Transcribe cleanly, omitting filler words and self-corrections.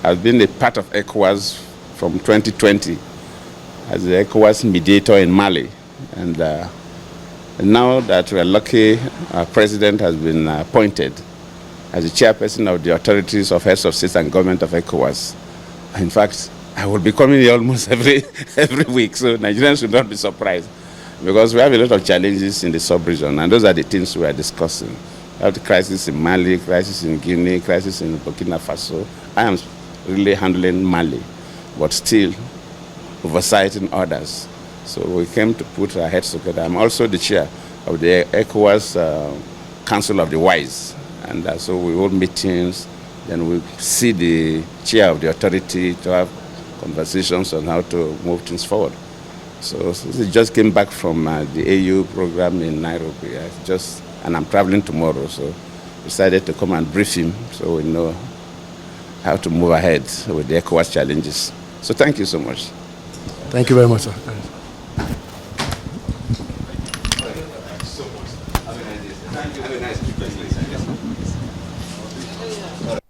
I've been a part of ECOWAS from 2020 as the ECOWAS mediator in Mali. And now that we are lucky, our president has been appointed as the chairperson of the authorities of heads of state and government of ECOWAS. In fact, I will be coming here almost every week, so Nigerians should not be surprised, because we have a lot of challenges in the sub-region, and those are the things we are discussing. We have the crisis in Mali, crisis in Guinea, crisis in Burkina Faso. I am really handling Mali, but still oversighting others. So we came to put our heads together. I'm also the chair of the ECOWAS Council of the Wise, and so we hold meetings. Then we see the chair of the authority to have conversations on how to move things forward. So we just came back from the AU program in Nairobi. And I'm traveling tomorrow, so decided to come and brief him so we know how to move ahead with the ECOWAS challenges. So thank you so much. Thank you very much, sir. Have a nice trip.